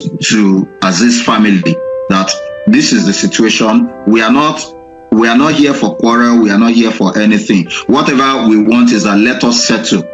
to Aziz family that this is the situation. We are not here for quarrel. We are not here for anything. Whatever we want is that let us settle.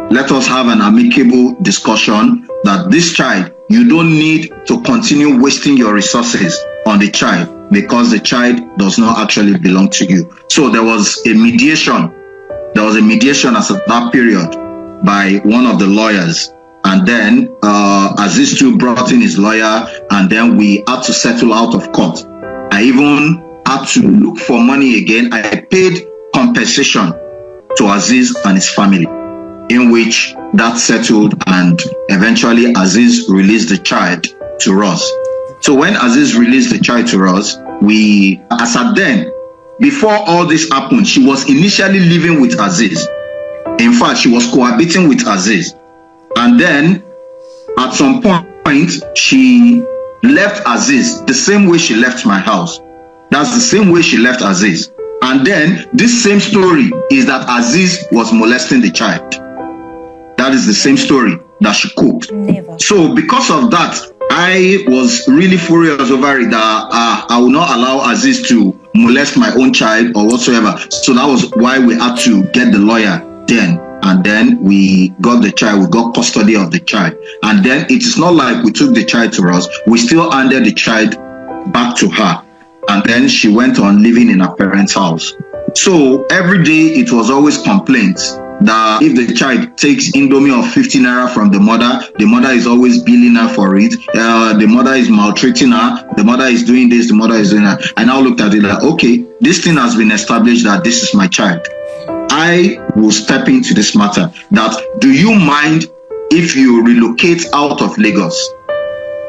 Let us have an amicable discussion that this child, you don't need to continue wasting your resources on the child because the child does not actually belong to you. So there was a mediation. There was a mediation at that period by one of the lawyers. And then Aziz too brought in his lawyer, and then we had to settle out of court. I even had to look for money again. I paid compensation to Aziz and his family, in which that settled, and eventually Aziz released the child to us. So when Aziz released the child to us, as at then, before all this happened, she was initially living with Aziz. In fact, she was cohabiting with Aziz. And then, at some point, she left Aziz the same way she left my house. That's the same way she left Aziz. And then, this same story is that Aziz was molesting the child. That is the same story that she cooked. Never. So, because of that, I was really furious over it that I will not allow Aziz to molest my own child or whatsoever. So that was why we had to get the lawyer then. And then we got the child, we got custody of the child. And then it is not like we took the child to us, we still handed the child back to her. And then she went on living in her parents' house. So every day it was always complaints that if the child takes Indomie of 50 naira from the mother is always billing her for it. The mother is maltreating her, the mother is doing this, the mother is doing that. I now looked at it like, okay, this thing has been established that this is my child. I will step into this matter that, do you mind if you relocate out of Lagos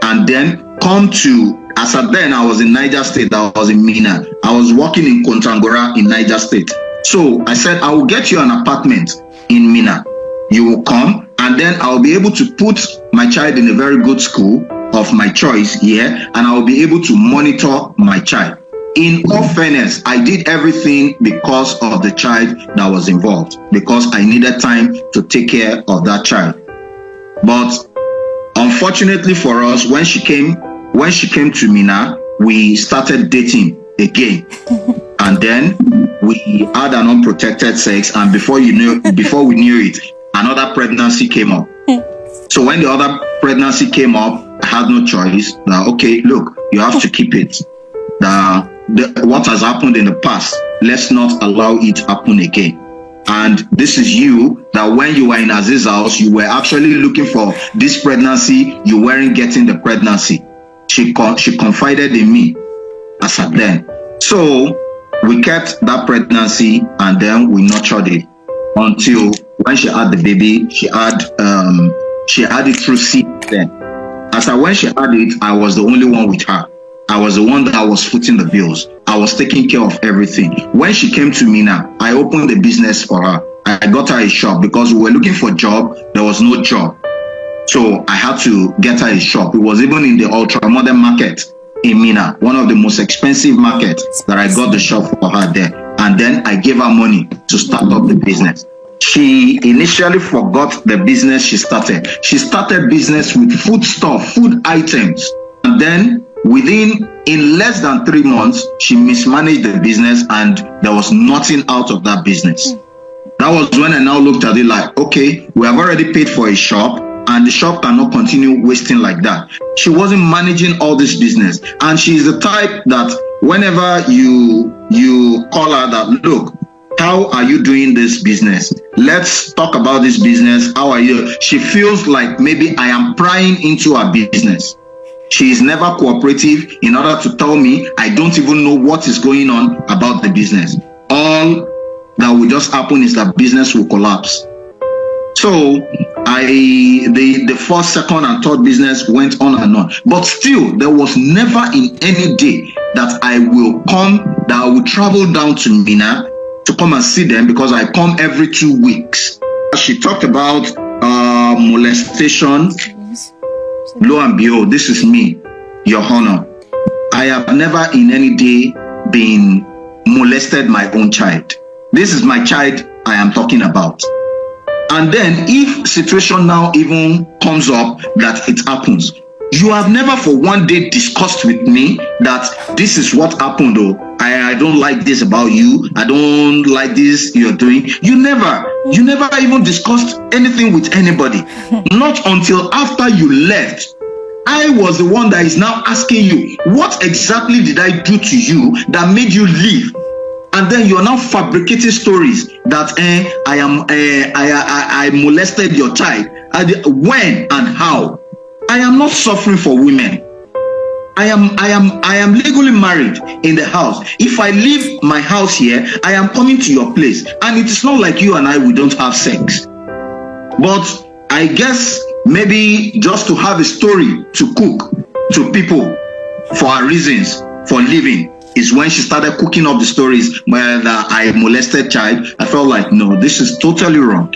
and then come to, as at then I was in Niger State, I was in Minna, I was working in Kontagora in Niger State. So I said, I will get you an apartment in Minna. You will come, and then I'll be able to put my child in a very good school of my choice here, and I will be able to monitor my child. In all fairness, I did everything because of the child that was involved, because I needed time to take care of that child. But unfortunately for us, when she came to Minna, we started dating again. And then we had an unprotected sex, and before we knew it, another pregnancy came up. So when the other pregnancy came up, I had no choice. That, okay, look, you have to keep it. What has happened in the past, let's not allow it happen again. And this is you, that when you were in Aziz's house, you were actually looking for this pregnancy, you weren't getting the pregnancy. She confided in me as at then. So we kept that pregnancy, and then we nurtured it until when she had the baby, she had it through C then. When she had it, I was the only one with her. I was the one that was footing the bills. I was taking care of everything. When she came to Minna, I opened the business for her. I got her a shop because we were looking for a job. There was no job. So I had to get her a shop. It was even in the ultra-modern market in Minna, one of the most expensive markets, that I got the shop for her there. And then I gave her money to start up the business. She initially forgot the business she started. She started business with food stuff, food items. And then in less than 3 months, she mismanaged the business, and there was nothing out of that business. That was when I now looked at it like, okay, we have already paid for a shop, and the shop cannot continue wasting like that. She wasn't managing all this business, and she's the type that whenever you call her that, look, how are you doing this business? Let's talk about this business. How are you? She feels like maybe I am prying into her business. She is never cooperative in order to tell me. I don't even know what is going on about the business. All that will just happen is that business will collapse. So the first, second, and third business went on and on. But still, there was never in any day that I will travel down to Minna to come and see them, because I come every 2 weeks. She talked about molestation. Lo and behold, this is me, Your Honor. I have never in any day been molested my own child. This is my child I am talking about. And then if situation now even comes up that it happens, You have never for one day discussed with me that this is what happened, or I don't like this about you, I don't like this you're doing. You never even discussed anything with anybody. Not until after you left. I was the one that is now asking you, what exactly did I do to you that made you leave? And then you are now fabricating stories that I molested your child. When and how? I am not suffering for women. I am legally married in the house. If I leave my house here, I am coming to your place. And it is not like you and I, we don't have sex. But I guess maybe just to have a story to cook to people for her reasons for living is when she started cooking up the stories where I molested child. I felt like, no, this is totally wrong.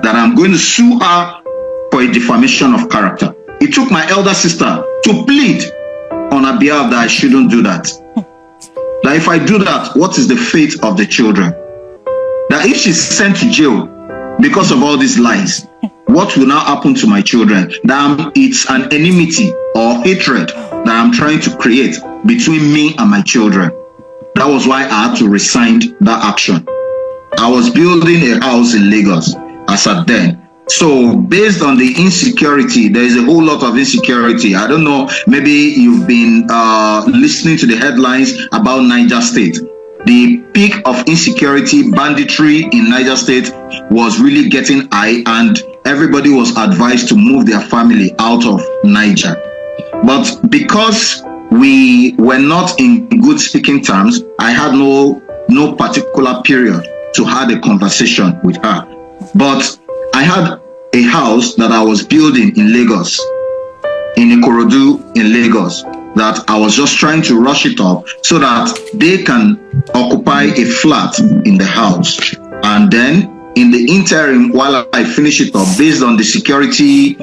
That I'm going to sue her for a defamation of character. It took my elder sister to plead on her behalf that I shouldn't do that. That if I do that, what is the fate of the children? That if she's sent to jail because of all these lies, what will now happen to my children? That it's an enmity or hatred that I'm trying to create between me and my children. That was why I had to resign that action. I was building a house in Lagos as at then. So based on the insecurity, there is a whole lot of insecurity. I don't know, maybe you've been listening to the headlines about Niger State. The peak of insecurity, banditry in Niger State was really getting high, and everybody was advised to move their family out of Niger. But because we were not in good speaking terms, I had no particular period to have a conversation with her. But I had a house that I was building in Lagos, in Ikorodu in Lagos, that I was just trying to rush it up so that they can occupy a flat in the house. And then in the interim, while I finish it up, based on the security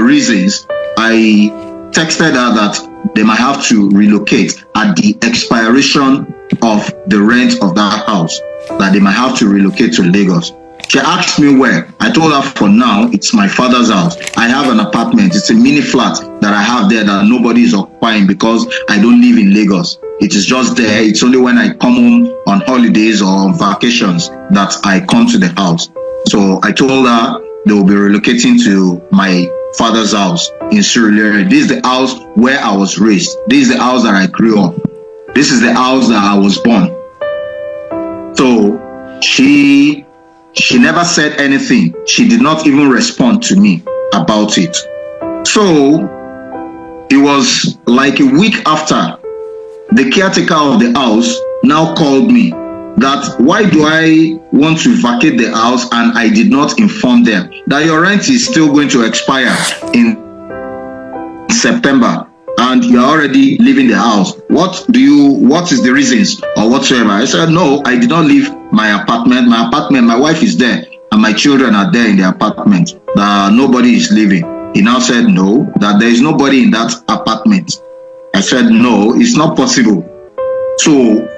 reasons, I texted her that they might have to relocate at the expiration of the rent of that house, that they might have to relocate to Lagos. She asked me where. I told her for now, it's my father's house. I have an apartment. It's a mini flat that I have there that nobody is occupying because I don't live in Lagos. It is just there. It's only when I come home on holidays or on vacations that I come to the house. So I told her they will be relocating to my father's house in Surulere. This is the house where I was raised. This is the house that I grew up. This is the house that I was born. So she never said anything. She did not even respond to me about it. So it was like a week after, the caretaker of the house now called me that why do I want to vacate the house and I did not inform them that your rent is still going to expire in September and you're already leaving the house. What is the reasons or whatsoever? I said, no, I did not leave my apartment. My wife is there and my children are there in the apartment. Nobody is living. He now said, no, that there is nobody in that apartment. I said, no, it's not possible. So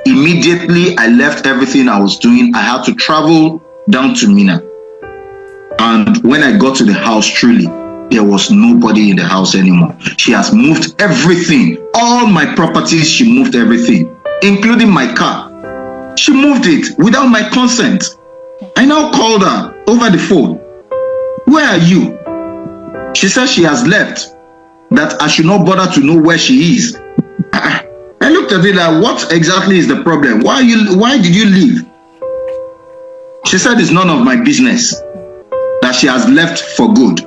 immediately I left everything I was doing. I had to travel down to Minna. And when I got to the house, truly, there was nobody in the house anymore. She has moved everything. All my properties, she moved everything, including my car. She moved it without my consent. I now called her over the phone. Where are you? She said she has left, that I should not bother to know where she is. I looked at it like, what exactly is the problem? Why did you leave? She said it's none of my business, that she has left for good.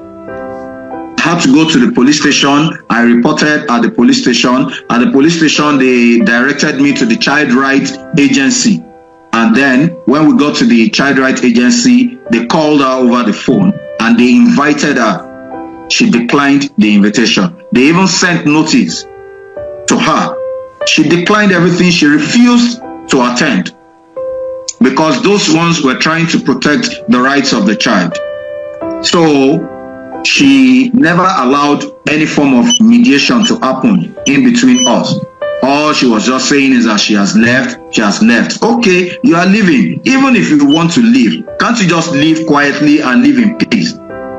I had to go to the police station. I reported at the police station. At the police station, they directed me to the Child Rights Agency. And then when we got to the Child Rights Agency, they called her over the phone and they invited her. She declined the invitation. They even sent notice to her. She declined everything. She refused to attend because those ones were trying to protect the rights of the child. So she never allowed any form of mediation to happen in between us. All she was just saying is that she has left. She has left. Okay, you are leaving. Even if you want to leave, can't you just leave quietly and live in peace?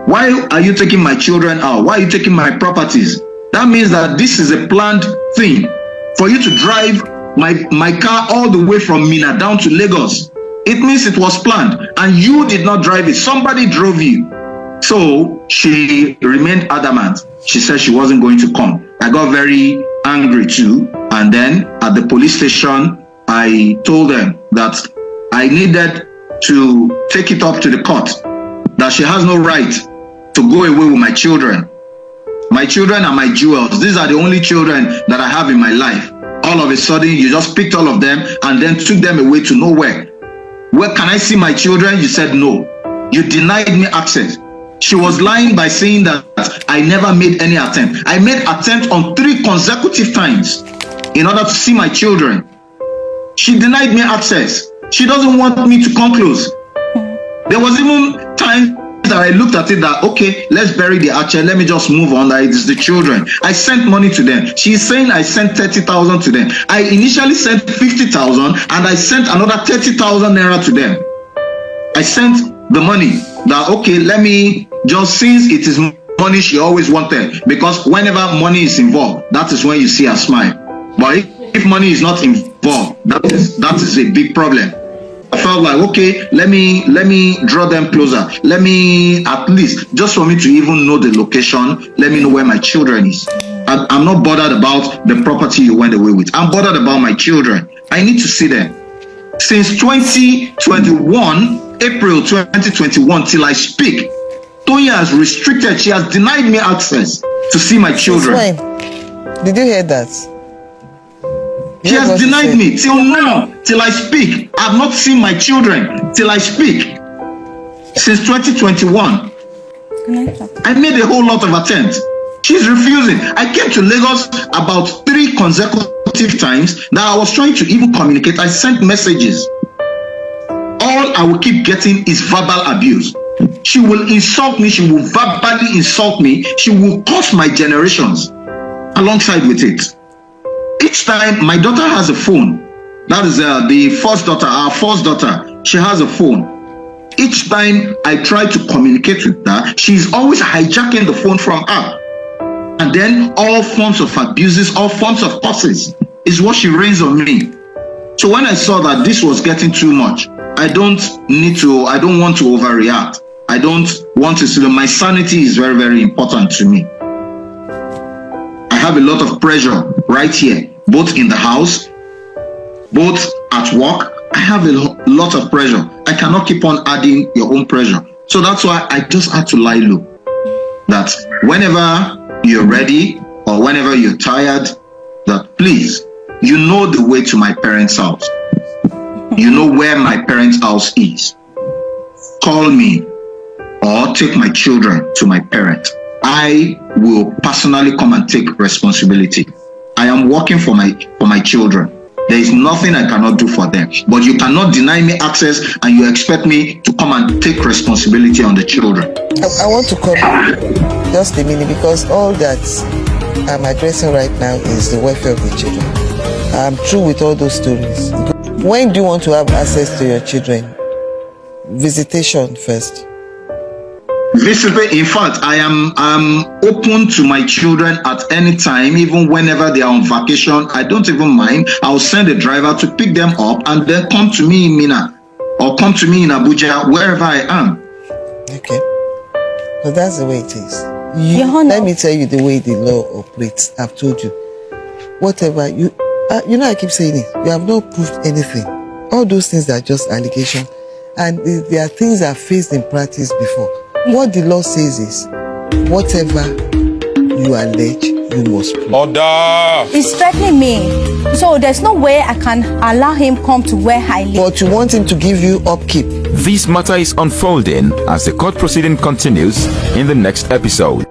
Why are you taking my children out? Why are you taking my properties That means that this is a planned thing for you to drive my car all the way from Minna down to Lagos. It means it was planned, and you did not drive it. Somebody drove you. So she remained adamant. She said she wasn't going to come. I got very angry too. And then at the police station, I told them that I needed to take it up to the court, that she has no right to go away with my children. My children are my jewels. These are the only children that I have in my life. All of a sudden, you just picked all of them and then took them away to nowhere. Where can I see my children? You said no. You denied me access. She was lying by saying that I never made any attempt. I made attempt on 3 consecutive times in order to see my children. She denied me access. She doesn't want me to come close. There was even time that I looked at it that, okay, let's bury the archer. Let me just move on. That it is the children. I sent money to them. She's saying I sent 30,000 to them. I initially sent 50,000 and I sent another 30,000 naira to them. I sent the money that, okay, let me just, since it is money she always wanted, because whenever money is involved, that is when you see her smile. But if money is not involved, that is a big problem. I felt like, okay, let me draw them closer. Let me, at least, just for me to even know the location, let me know where my children is. I'm not bothered about the property you went away with. I'm bothered about my children. I need to see them. Since 2021, April 2021, till I speak, Tonya has restricted, she has denied me access to see my children. Did you hear that? She has denied me till now, till I speak. I have not seen my children till I speak. Since 2021. I made a whole lot of attempts. She's refusing. I came to Lagos about 3 consecutive times that I was trying to even communicate. I sent messages. All I will keep getting is verbal abuse. She will insult me. She will verbally insult me. She will curse my generations alongside with it. Each time my daughter has a phone, that is the first daughter, our first daughter, she has a phone. Each time I try to communicate with her, she's always hijacking the phone from her. And then all forms of abuses, all forms of curses is what she rains on me. So when I saw that this was getting too much, I don't want to overreact. I don't want to, my sanity is very, very important to me. I have a lot of pressure right here, both in the house, both at work. I have a lot of pressure. I cannot keep on adding your own pressure. So that's why I just had to lie low. That whenever you're ready or whenever you're tired, that please, you know the way to my parents' house. You know where my parents' house is. Call me or take my children to my parents. I will personally come and take responsibility. I am working for my children. There is nothing I cannot do for them. But you cannot deny me access and you expect me to come and take responsibility on the children. I want to come just a minute, because all that I'm addressing right now is the welfare of the children. I'm through with all those stories. When do you want to have access to your children? Visitation first. In fact, I am open to my children at any time, even whenever they are on vacation. I don't even mind. I'll send a driver to pick them up and then come to me in Minna or come to me in Abuja, wherever I am. Okay. So that's the way it is. Let me tell you the way the law operates. I've told you. Whatever you know, I keep saying it. You have not proved anything. All those things are just allegations, and there are things I've faced in practice before. What the law says is, whatever you allege, you must prove. Order! He's threatening me, so there's no way I can allow him come to where I live. But you want him to give you upkeep. This matter is unfolding as the court proceeding continues in the next episode.